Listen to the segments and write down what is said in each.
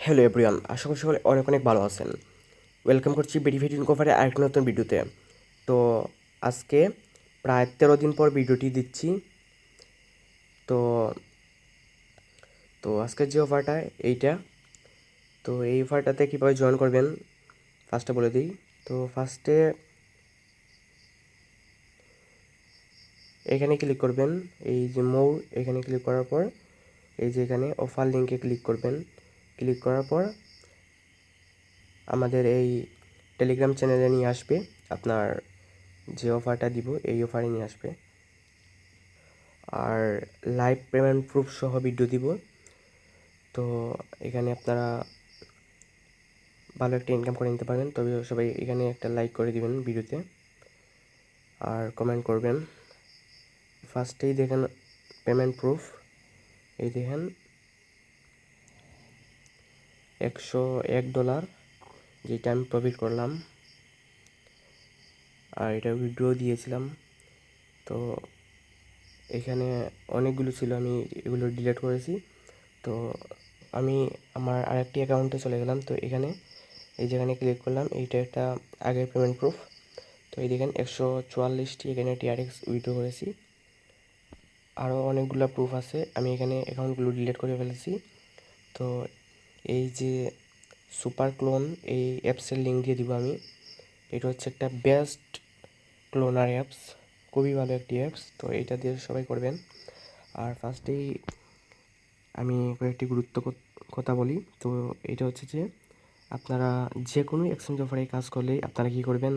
Hello everyone, আশা করি সকলে অনেক অনেক ভালো আছেন। ওয়েলকাম করছি বেরিফিট ইনকোভারে আরেকটি নতুন ভিডিওতে। তো আজকে প্রায় 13 দিন পর ভিডিওটি দিচ্ছি। তো তো আজকের যে অফারটা এইটা, তো এই অফারটাতে কীভাবে জয়েন করবেন ফার্স্টে বলে দিই। তো ফার্স্টে এখানে ক্লিক করবেন, এই যে মোর এখানে ক্লিক করার পর এই যে এখানে অফার লিঙ্কে ক্লিক করবেন। ক্লিক করার পর আমাদের এই টেলিগ্রাম চ্যানেলে নিয়ে আসবে, আপনার যে অফারটা দিব এই অফারে নিয়ে আসবে। আর লাইভ পেমেন্ট প্রুফ সহ ভিডিও দিব। তো এখানে আপনারা ভালো একটা ইনকাম করে নিতে পারবেন। তবে সবাই এখানে একটা লাইক করে দিবেন ভিডিওতে আর কমেন্ট করবেন। ফার্স্টেই দেখেন পেমেন্ট প্রুফ, এই দেখেন $101 যেটা আমি প্রফিট করলাম, আর এটা ভিডিও দিয়েছিলাম। তো এখানে অনেকগুলো ছিল, আমি এগুলো ডিলিট করেছি। তো আমি আমার আরেকটি অ্যাকাউন্টে চলে গেলাম। তো এখানে এই যেখানে ক্লিক করলাম, এইটা একটা আগের পেমেন্ট প্রুফ। তো এই দেখেন 144টি এখানে টিআরএক্স উইথড্র করেছি। আরও অনেকগুলো প্রুফ আছে, আমি এখানে অ্যাকাউন্টগুলো ডিলিট করে ফেলেছি। তো এই যে সুপার ক্লোন, এই অ্যাপসের লিঙ্ক দিয়ে দিব আমি। এটা হচ্ছে একটা বেস্ট ক্লোনার অ্যাপস, খুবই ভালো একটি অ্যাপস। তো এইটা দিয়ে সবাই করবেন। আর ফার্স্টেই আমি কয়েকটি কথা বলি। তো এটা হচ্ছে যে আপনারা যে কোনো এক্সচেঞ্জ অফারে কাজ করলেই আপনারা কী করবেন,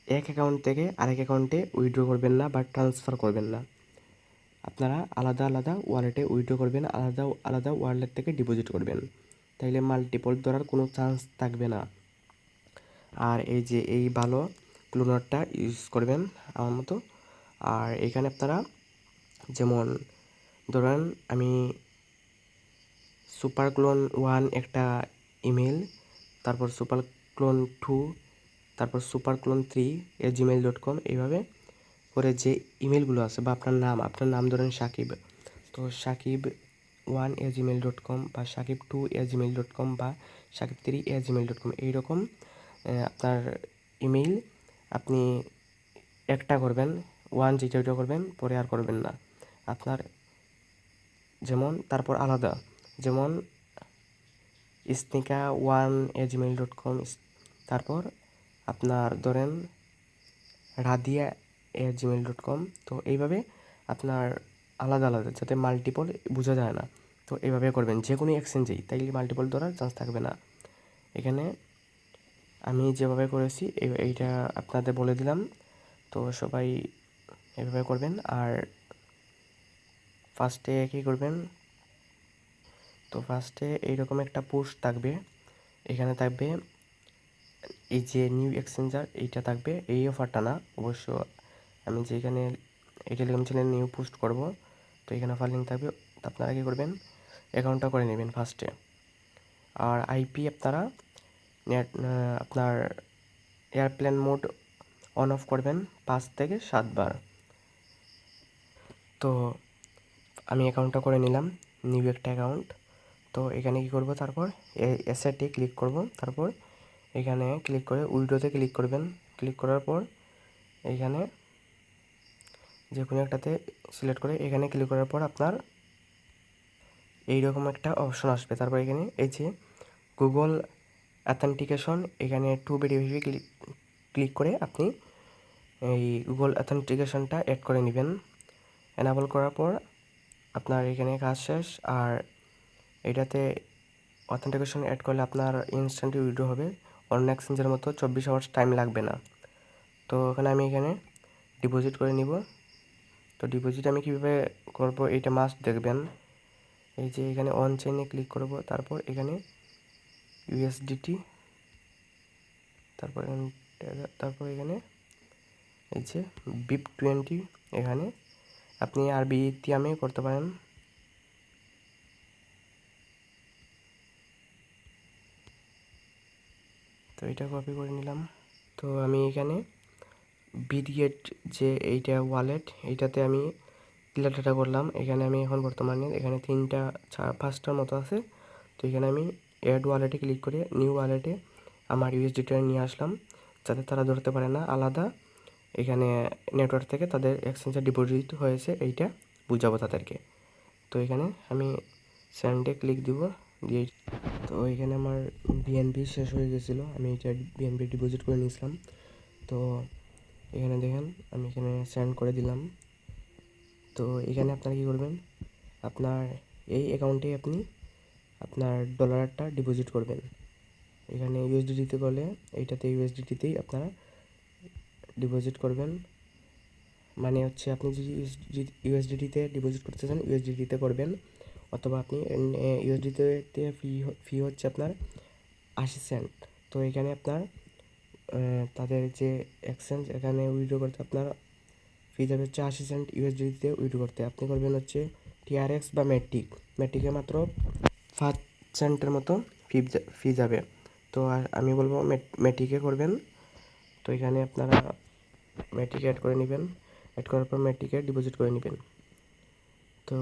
এক অ্যাকাউন্ট থেকে আরেক অ্যাকাউন্টে উইথড্র করবেন না বা ট্রান্সফার করবেন না। আপনারা আলাদা আলাদা ওয়ালেটে উইথড্র করবেন, আলাদা আলাদা ওয়ালেট থেকে ডিপোজিট করবেন। তাইলে মাল্টিপল ধরার কোনো চান্স থাকবে না। আর এই যে এই ভালো ক্লোনারটা ইউজ করবেন আমার মতো। আর এখানে আপনারা যেমন ধরেন আমি সুপার ক্লোন 1 একটা ইমেল, তারপর সুপার ক্লোন 2, তারপর সুপার ক্লোন 3@gmail.com, এইভাবে করে যে ইমেলগুলো আছে বা আপনার নাম ধরেন সাকিব, তো সাকিব1@gmail.com বা সাকিব2@gmail.com বা সাকিব3@gmail.com, এইরকম আপনার ইমেইল আপনি একটা করবেন, ওয়ান যেটা ওইটা করবেন, পরে আর করবেন না আপনার। যেমন তারপর আলাদা, যেমন স্নিকা1@gmail.com, তারপর আপনার ধরেন রাদিয়া@gmail.com। তো এইভাবে আপনার আলাদা আলাদা, যাতে মাল্টিপল বোঝা যায় না। তো এইভাবে করবেন যে কোনো এক্সচেঞ্জেই, তাইলে মাল্টিপল ধরার চান্স থাকবে না। এখানে আমি যেভাবে করেছি এইটা আপনাদের বলে দিলাম। তো সবাই এভাবে করবেন। আর ফার্স্টে কী করবেন, তো ফার্স্টে এইরকম একটা পোস্ট থাকবে, এখানে থাকবে এই যে নিউ এক্সচেঞ্জার, এইটা থাকবে। এই অফারটা না অবশ্য, আমি যেখানে এই টেলিগ্রাম চ্যানেল নিউ পোস্ট করব, তো এখানে অফার লিঙ্ক থাকবে। আপনারা কী করবেন, অ্যাকাউন্টটা করে নেবেন ফার্স্টে। আর আইপি আপনারা নেট আপনার এয়ারপ্লেন মোড অন অফ করবেন 5 থেকে 7 বার। তো আমি অ্যাকাউন্টটা করে নিলাম, নিউ একটা অ্যাকাউন্ট। তো এখানে কী করব, তারপর অ্যাসেটে ক্লিক করব, তারপর এখানে ক্লিক করে উইড্রোতে ক্লিক করবেন। ক্লিক করার পর এইখানে যে কোনো একটাতে সিলেক্ট করে এখানে ক্লিক করার পর আপনার এইরকম একটা অপশন আসবে। তারপর এখানে এই যে গুগল অথেন্টিকেশন, এখানে টু ভেরিফাই ক্লিক করে আপনি এই গুগল অথেন্টিকেশনটা অ্যাড করে নেবেন। এনাবল করার পর আপনার এখানে কাজ শেষ। আর এটাতে অথেন্টিকেশন অ্যাড করলে আপনার ইনস্ট্যান্টলি উইথড্র হবে, অন্য এক্সচেঞ্জের মতো 24 আওয়ার্স টাইম লাগবে না। তো ওখানে আমি এখানে ডিপোজিট করে নিব। তো ডিপোজিট আমি কীভাবে করব এইটা মাস্ট দেখবেন। এই যে এখানে অন চেইনে ক্লিক করব, তারপর এখানে ইউএসডিটি, তারপর এখানে এই যে BIP20, এখানে আপনি আরবি তিয়ামে করতে পারেন। তো এটা কপি করে নিলাম। তো আমি এখানে বিটগেট যে এইটা ওয়ালেট, এইটাতে আমি ক্লিয়ার ডাটা করলাম। এখানে আমি এখন বর্তমানে এখানে 3টা 5টার মতো আছে। তো এখানে আমি অ্যাড ওয়ালেটে ক্লিক করে নিউ ওয়ালেটে আমার ইউএসডিটা নিয়ে আসলাম, যাতে তারা ধরতে পারে না আলাদা এখানে নেটওয়ার্ক থেকে তাদের এক্সচেঞ্জে ডিপোজিট হয়েছে, এইটা বুঝাবো তাদেরকে। তো এখানে আমি সেন্ডে ক্লিক দিব দিয়ে, তো এখানে আমার বিএনপি শেষ হয়ে গেছিলো, আমি এটা বিএনপি ডিপোজিট করে নিয়েছিলাম। তো এখানে দেখেন আমি এখানে সেন্ড করে দিলাম। তো এখানে আপনারা কী করবেন, আপনার এই অ্যাকাউন্টে আপনি আপনার ডলারটা ডিপোজিট করবেন। এখানে ইউএসডিটিতে করলে এইটাতে ইউএসডিটিতেই আপনারা ডিপোজিট করবেন, মানে হচ্ছে আপনি যদি ইউএসডিটিতে ডিপোজিট করতে চান ইউএসডিটিতে করবেন, অথবা আপনি ইউএসডিটিতে ফি হচ্ছে আপনার 80 সেন্ট। তো এখানে আপনার তাদের যে এক্সচেঞ্জ এখানে উইথড্র করতে আপনার ফি যাবে হচ্ছে 80 সেন্ট ইউএসডিতে উইথড্র করতে। আপনি করবেন হচ্ছে টিআরএক্স বা ম্যাট্রিকে মাত্র 5 সেন্টের মতো ফি যাবে। তো আমি বলবো ম্যাট্রিকে করবেন। তো এখানে আপনারা ম্যাট্রিক অ্যাড করে নেবেন, অ্যাড করার পর ম্যাট্রিকে ডিপোজিট করে নেবেন। তো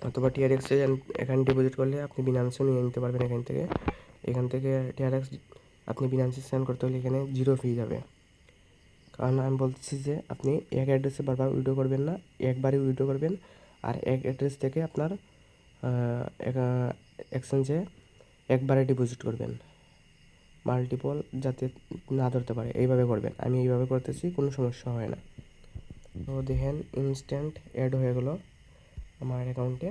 অথবা টিআরএক্সে এখানে ডিপোজিট করলে আপনি বিনান্সেও নিয়ে নিতে পারবেন। এখান থেকে টিআরএক্স আপনি বিনান্সে সেন্ড করতে হলে এখানে 0 ফি যাবে। কারণ আমি বলতেছি যে আপনি এক অ্যাড্রেসে বারবার উইথড্র করবেন না, একবারই উইথড্র করবেন। আর এক অ্যাড্রেস থেকে আপনার এক্সচেঞ্জে একবারে ডিপোজিট করবেন, মাল্টিপল যাতে না ধরতে পারে এইভাবে করবেন। আমি এইভাবে করতেছি, কোনো সমস্যা হয় না। তো দেখেন ইনস্ট্যান্ট অ্যাড হয়ে গেল আমার অ্যাকাউন্টে।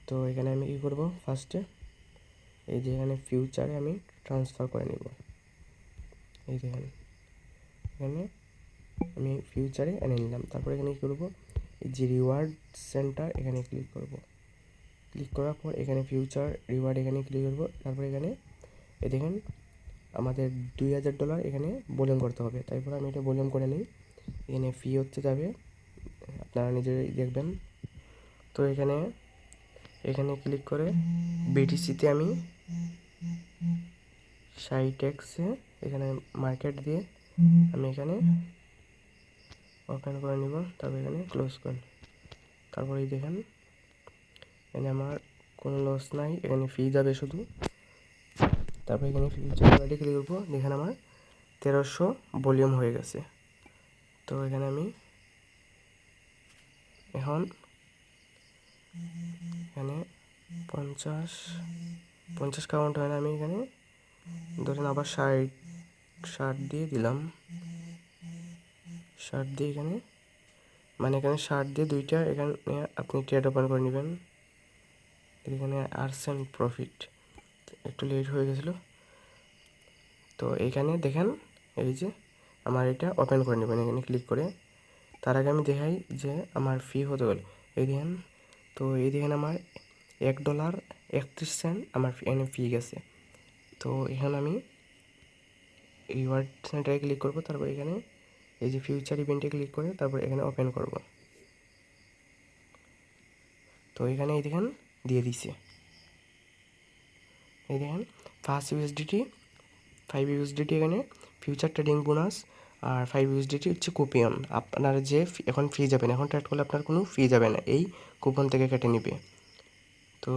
তো এখানে আমি কী করব, ফার্স্টে এই যে এখানে ফিউচারে আমি ট্রান্সফার করে নেব। এই দেখেন এখানে আমি ফিউচারে এনে নিলাম। তারপর এখানে কী করবো, এই যে রিওয়ার্ড সেন্টার এখানে ক্লিক করব। ক্লিক করার পর এখানে ফিউচার রিওয়ার্ড এখানে ক্লিক করব। তারপর এখানে এই দেখেন আমাদের $2000 এখানে ভলিউম করতে হবে। তারপর আমি এটা ভলিউম করে নিই। এখানে ফি হচ্ছে যাবে, আপনারা নিজেরাই দেখবেন। তো এখানে ক্লিক করে বিটিসিতে আমি 60x এখানে মার্কেট দিয়ে আমি এখানে ওপেন করে নিব। তারপর এখানে ক্লোজ করে, তারপরে দেখেন এখানে আমার কোনো লস নাই, এখানে ফি যাবে শুধু। তারপর এখানে ফিউচার রিওয়ার্ডে ক্লিক করবো, দেখেন আমার 1300 ভলিউম হয়ে গেছে। তো এখানে আমি এখন এখানে 50 কাউন্ট হয় না, আমি এখানে ধরেন আবার 60 দিয়ে দিলাম। 60 দিয়ে এখানে মানে এখানে 60 দিয়ে দুইটা এখানে আপনি ট্রেড ওপেন করে নেবেন। এখানে আর্সেন্ট প্রফিট একটু লেট হয়ে গেছিলো। তো এইখানে দেখেন এই যে আমার এটা ওপেন করে নেবেন এখানে ক্লিক করে। তার আগে আমি দেখাই যে আমার ফি হতে গেল, এই দেখেন। তো এই দেখেন আমার $1.31 আমার এখানে ফি গেছে। তো এখানে আমি রিওয়ার্ড সেন্টারে ক্লিক করব। তারপর এখানে এই যে ফিউচার ইভেন্টে ক্লিক করে তারপর এখানে ওপেন করব। তো এখানে এই দেখেন দিয়ে দিছে, এই দেখেন 5 USDT 5 USDT এখানে ফিউচার ট্রেডিং বোনাস, আর 5 USDT হচ্ছে কুপন। আপনার যে এখন ফি যাবেন, এখন ট্রেড করলে আপনার কোনো ফি যাবে না, এই কুপন থেকে কেটে নেবে। তো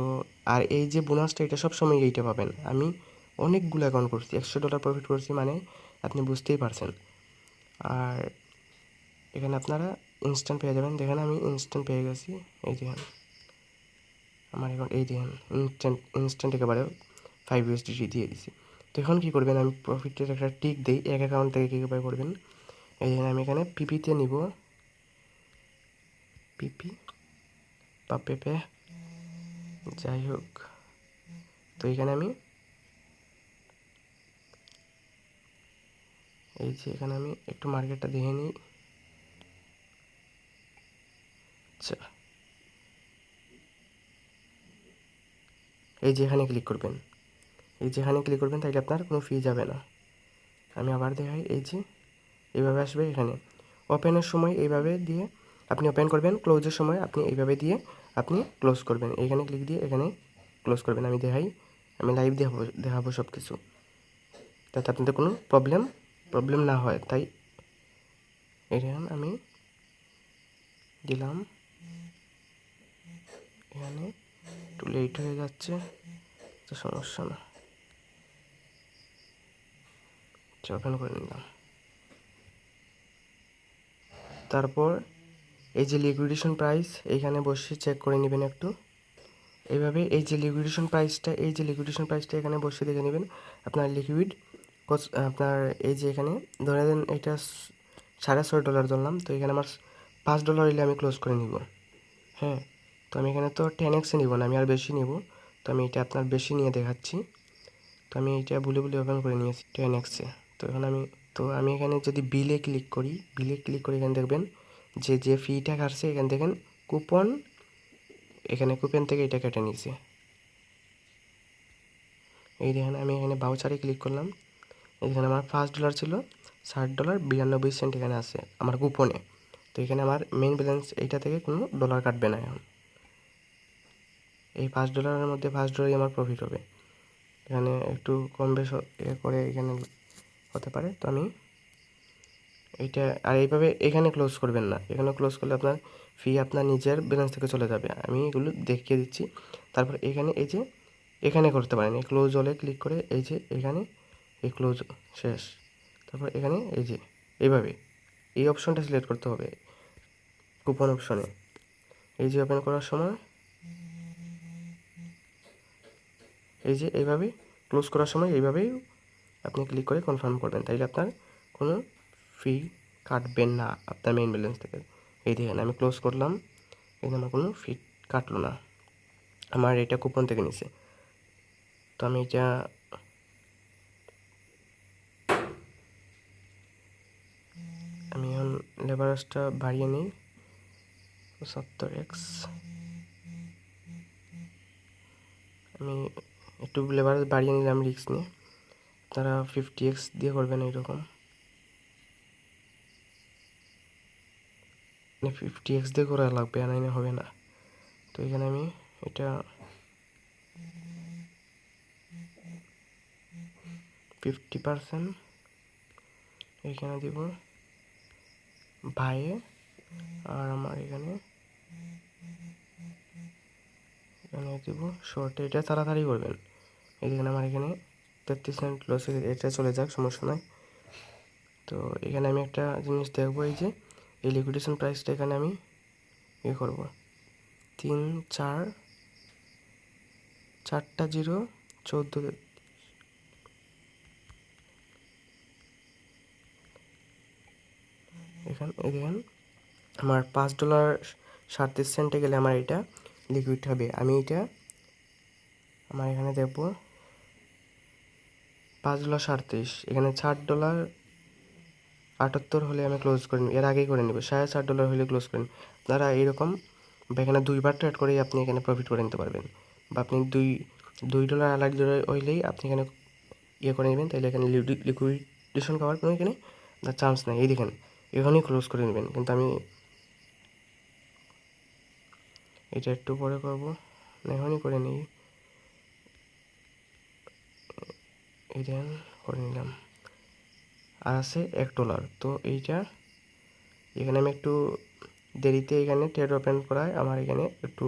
আর এই যে বোনাসটা এটা সবসময় এইটা পাবেন। আমি অনেকগুলো অ্যাকাউন্ট করছি, $100 প্রফিট করছি, মানে আপনি বুঝতেই পারছেন। আর এখানে আপনারা ইনস্ট্যান্ট পেয়ে যাবেন। দেখেন আমি ইনস্ট্যান্ট পেয়ে গেছি, এই দেখেন আমার এখন এই দেখেন ইনস্ট্যান্ট একেবারে 5 USDT দিয়ে দিছি। তো এখন কী করবেন, আমি প্রফিটের একটা টিক দিই, এক অ্যাকাউন্ট থেকে কীভাবে করবেন। এই জন্য আমি এখানে পিপিতে নিব, পিপি বা পেপে যাই হোক। তো এখানে আমি এই যে এখানে আমি একটু মার্কেটটা দেখে নিই। আচ্ছা এই যে এখানে ক্লিক করবেন, তাইলে আপনার কোনো ফি যাবে না। আমি আবার দেখাই, এই যে এইভাবে আসবে। এখানে ওপেনের সময় এইভাবে দিয়ে আপনি ওপেন করবেন, ক্লোজের সময় আপনি এইভাবে দিয়ে আপনি ক্লোজ করবেন। এখানে ক্লিক দিয়ে এখানে ক্লোজ করবেন। আমি দেখাই, আমি লাইভ দেখাবো সব কিছু, যাতে আপনাদের কোনো প্রবলেম না হয়। তাই এখানে আমি দিলাম, এখানে একটু লেট হয়ে যাচ্ছে, তো সমস্যা না, ওপেন করে নিলাম। তারপর এই যে লিকুইডেশন প্রাইস এইখানে বসে চেক করে নেবেন একটু এইভাবে। এই যে লিকুইডেশন প্রাইসটা এখানে বসে দেখে নেবেন আপনার লিকুইড আপনার এই যে এখানে ধরে দেন এটা $6.5 ধরলাম, তো এখানে আমার $5 হলে আমি ক্লোজ করে নিব। হ্যাঁ, তো আমি এখানে তো 10x নিব না, আমি আর বেশি নিব। তো আমি এটা আপনার বেশি নিয়ে দেখাচ্ছি। তো আমি এটা ভুলে ওপেন করে নিয়েছি 10x। তো এখন আমি এখানে যদি বিলে ক্লিক করি এখানে দেখবেন যে ফিটা কাটছে এখানে দেখেন কুপন, এখানে কুপন থেকে এটা কেটে নিয়েছে। এই দেখেন আমি এখানে ভাউচারে ক্লিক করলাম, এখানে আমার $5 ছিল, $60.92 এখানে আছে আমার কুপনে। তো এখানে আমার মেইন ব্যালেন্স এইটা থেকে কোনো ডলার কাটবে না। এখন এই $5 মধ্যে $5 আমার প্রফিট হবে। এখানে একটু কম বেশ করে এখানে হতে পারে। তো আমি এইটা আর এইভাবে এখানে ক্লোজ করবেন না, এখানে ক্লোজ করলে আপনার ফি আপনার নিজের ব্যালেন্স থেকে চলে যাবে। আমি এগুলো দেখিয়ে দিচ্ছি। তারপর এখানে এই যে এখানে করতে পারেন, এই ক্লোজ হলে ক্লিক করে এই যে এখানে এই ক্লোজ শেষ। তারপর এখানে এই যে এইভাবে এই অপশনটা সিলেক্ট করতে হবে কুপন অপশনে। এই যে ওপেন করার সময় এই যে এইভাবে ক্লোজ করার সময় এইভাবেই আপনি ক্লিক করে কনফার্ম করবেন, তাইলে আপনার কোনো ফি কাটবেন না আপনার মেইন ব্যালেন্স থেকে। এই দেখেন আমি ক্লোজ করলাম, এখানে আমার কোনো ফি কাটলো না, আমার এটা কুপন থেকে নিছে। তো আমি এটা এখন লেভারেজটা বাড়িয়ে নিই 75x। আমি একটু লেভারেজ বাড়িয়ে নিলাম রিস্ক নিয়ে, তারা 50x দিয়ে করবেন এইরকম, 50x দিয়ে করা লাগবে, নাইলে হবে না। তো এখানে আমি এটা 50% এখানে দিব বাইয়ে, আর আমার এখানে দিব শর্টে। এটা তাড়াতাড়ি করবেন। এখানে আমার এখানে 33 সেন্ট লস, এটা চলে যাক, সমস্যা নয়। তো এখানে আমি একটা জিনিস দেখবো, এই যে এই লিকুইডেশন প্রাইসটা এখানে আমি ইয়ে করবো 4টা 0 14 এখানে এই দেখেন আমার $5.37 গেলে আমার এটা লিকুইড হবে। আমি এটা আমার এখানে দেখবো $5.37, এখানে $60.78 হলে আমি ক্লোজ করে নিব, এর আগেই করে নেব। $60.5 হলে ক্লোজ করেন। আপনারা এইরকম এখানে 2বার ট্রেড করেই আপনি এখানে প্রফিট করে নিতে পারবেন, বা আপনি $2 $2 হইলেই আপনি এখানে ইয়ে করে নেবেন, তাইলে এখানে লিকুইডেশন করার কোনো এখানে চান্স নেই। এই দেখেন এখানেই ক্লোজ করে নেবেন, কিন্তু আমি এটা একটু পরে করবো, এখনই করে নিই। এই দেখেন করে নিলাম, আর আছে $1। তো এইটা এখানে আমি একটু দেরিতে এখানে ট্রেড ওপেন করায় আমার এখানে একটু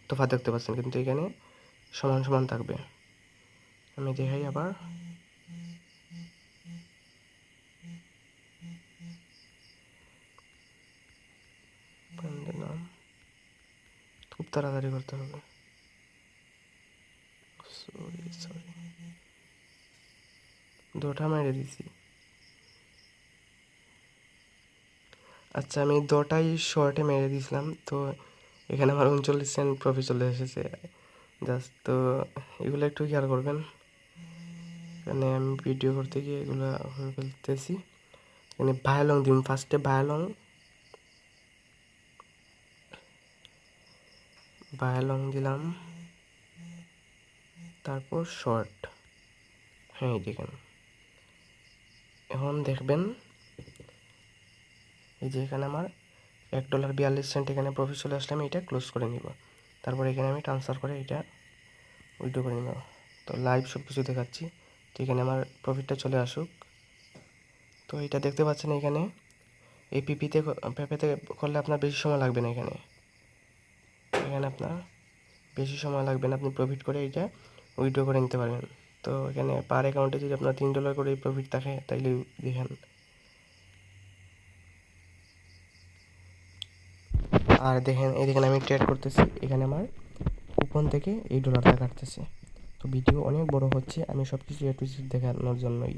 তফাৎ দেখতে পাচ্ছেন, কিন্তু এখানে সমান সমান থাকবে। আমি দেখাই আবার, দিলাম, খুব তাড়াতাড়ি করতে হবে, সরি 2টা মেরে দিছি। আচ্ছা আমি 2টাই শর্টে মেরে দিয়েছিলাম, তো এখানে আমার 39 সেন্ট প্রফিট চলে এসেছে জাস্ট। তো এগুলো একটু খেয়াল করবেন, এখানে আমি ভিডিও করতে গিয়ে এগুলো হয়ে ফেলতেছি। এখানে ভায়ালং দিন, ফার্স্টে ভায়ালং দিলাম, তারপর শর্ট। হ্যাঁ দেখেন এখন দেখবেন এই যে এখানে আমার $1.42 এখানে প্রফিট চলে আসলে আমি এটা ক্লোজ করে নিব। তারপর এখানে আমি ট্রান্সফার করে এটা উইথড্র করে নেব। তো লাইভ সব কিছু দেখাচ্ছি। তো এখানে আমার প্রফিটটা চলে আসুক। তো এটা দেখতে পাচ্ছেন এখানে এই পেপেতে করলে আপনার বেশি সময় লাগবে না। এখানে আপনার বেশি সময় লাগবে না, আপনি প্রফিট করে এইটা উইথড্র করে নিতে পারবেন। তো এখানে পার অ্যাকাউন্টে যদি আপনার $3 করে প্রফিট থাকে তাইলে দেখেন। আর দেখেন এই দেখেন আমি ট্রেড করতেছি, এখানে আমার কুপন থেকে এই ডলারটা কাটতেছে। তো ভিডিও অনেক বড় হচ্ছে, আমি সব কিছু এ টু জেড দেখানোর জন্যই।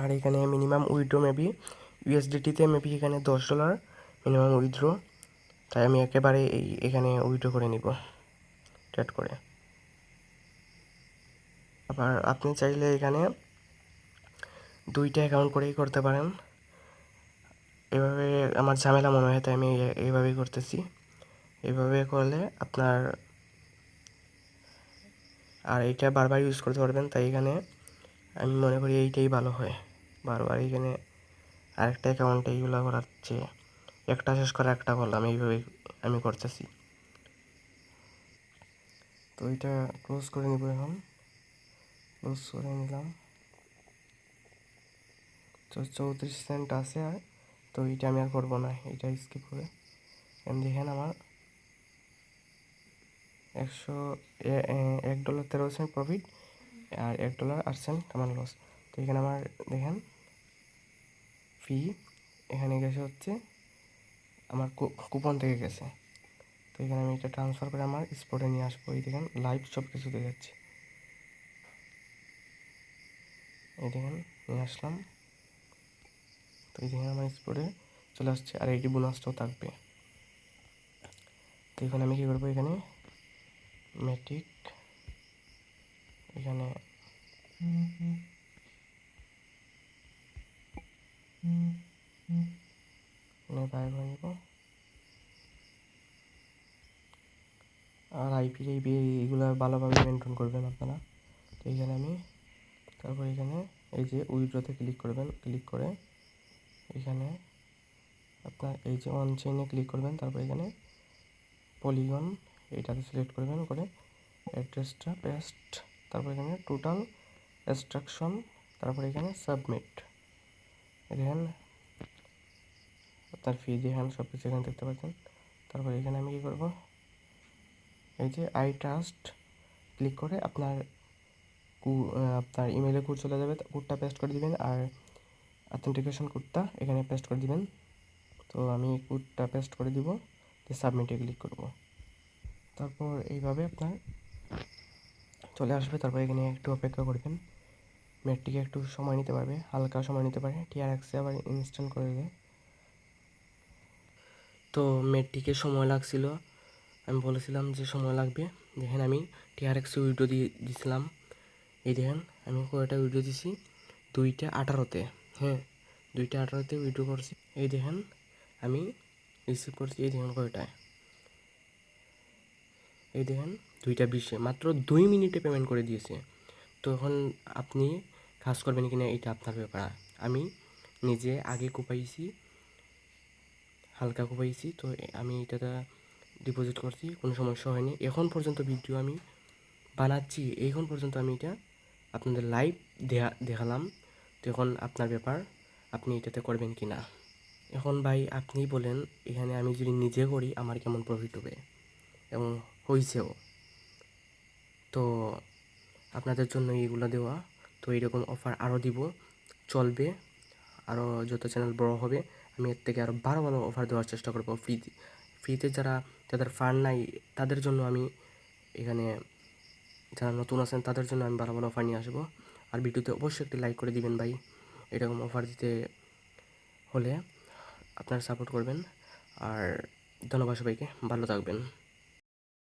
আর এখানে মিনিমাম উইথড্র মেবি ইউএসডিটিতে মেবি এখানে $10 মিনিমাম উইথড্র। তাই আমি একেবারে এখানে উইথড্র করে নিব ট্রেড করে। আবার আপনি চাইলে এখানে 2টা অ্যাকাউন্ট করেই করতে পারেন। এভাবে আমার ঝামেলা মনে হয় তাই আমি এইভাবেই করতেছি। এইভাবে করলে আপনার আর এইটা বারবার ইউজ করতে পারবেন। তাই এখানে আমি মনে করি এইটাই ভালো হয়। বারবার এখানে আরেকটা অ্যাকাউন্টে এইগুলো করার চেয়ে একটা শেষ করে একটা করলাম, এইভাবেই আমি করতেছি। তো এটা ক্লোজ করে নিব, এখন ক্লোজ করে নিলাম। তো 34 সেন্ট আছে, আর তো এটা আমি আর করবো না, এটা স্কিপ করে। দেখেন আমার $1.13 প্রফিট আর $1.08 আমার লস। তো এখানে আমার দেখেন ফি এখানে গেছে হচ্ছে আমার কুপন থেকে গেছে। তো এখানে আমি এটা ট্রান্সফার করে আমার স্পটে নিয়ে আসবো। এই দেখেন লাইভ সব কিছু দেখাচ্ছি, এই দেখেন নিয়ে আসলাম। তো এই দেখেন আমার স্পটে চলে আসছে, আর এইটি বোনাসটাও থাকবে। তো এখানে আমি কী করবো, এখানে ম্যাট্রিক এখানে বাইর করে নিব। আর আইপি এইগুলো ভালোভাবে মেনটেন করবেন আপনারা। তো এইখানে আমি তারপর এখানে এই যে উইথড্রতে ক্লিক করবেন, ক্লিক করে এখানে আপনার এই যে অন চেইনে ক্লিক করবেন। তারপর এখানে পলিগন এটাতে সিলেক্ট করবেন, করে অ্যাড্রেসটা পেস্ট, তারপর এখানে টোটাল এক্সট্রাকশন, তারপর এখানে সাবমিট। দেখেন আপনার ফি দেখেন সব কিছু এখানে দেখতে পাচ্ছেন। তারপর এখানে আমি কী করব, এই যে আই ট্রাস্ট ক্লিক করে আপনার ইমেলে কোড চলে যাবে, কোডটা পেস্ট করে দিবেন, আর অথেন্টিকেশন কোডটা এখানে পেস্ট করে দিবেন। তো আমি কোডটা পেস্ট করে দিব, দিয়ে সাবমিটে ক্লিক করব। তারপর এইভাবে আপনার চলে আসবে। তারপর এখানে একটু অপেক্ষা করবেন, ম্যাটটিকে একটু সময় নিতে পারবে, হালকা সময় নিতে পারে। TRX আবার ইনস্ট্যান্ট করে দেয়। তো ম্যাটটিকে সময় লাগছিল, আমি বলেছিলাম যে সময় লাগবে। দেখেন আমি TRX উইড্রো দিয়েছিলাম, এই দেখেন আমি কয়টা উইড্রো দিছি, 2টা18-তে, হ্যাঁ 2টা18-তে উইড্রো করছি। এই দেখেন আমি রিসিভ করছি, এই দেখেন কয়টায়, এই দেখেন 2টা20-এ, মাত্র 2 মিনিটে পেমেন্ট করে দিয়েছে। তো এখন আপনি কাজ করবেন কিনা এটা আপনার ব্যাপার। আমি নিজে আগে কোপাইছি, হালকা কোপাইছি, তো আমি এটাতে ডিপোজিট করছি, কোনো সমস্যা হয়নি। এখন পর্যন্ত ভিডিও আমি বানাচ্ছি, এখন পর্যন্ত আমি এটা আপনাদের লাইভ দেখালাম। তো এখন আপনার ব্যাপার, আপনি এটাতে করবেন কি না। এখন ভাই আপনি বলেন, এখানে আমি যদি নিজে করি আমার কেমন প্রফিট হবে, এবং হয়েছেও। তো আপনাদের জন্য এইগুলো দেওয়া। তো এইরকম অফার আরও দিব, চলবে, আরও যত চ্যানেল বড় হবে আমি এর থেকে আরও ভালো ভালো অফার দেওয়ার চেষ্টা করবো। ফ্রিতে যাদের ফান্ড নাই তাদের জন্য আমি এখানে, যারা নতুন আছেন তাদের জন্য আমি ভালো ভালো অফার নিয়ে আসবো। আর ভিডিওতে অবশ্যই একটি লাইক করে দিবেন ভাই, এরকম অফার দিতে হলে আপনারা সাপোর্ট করবেন। আর ধন্যবাদ সবাইকে, ভালো থাকবেন।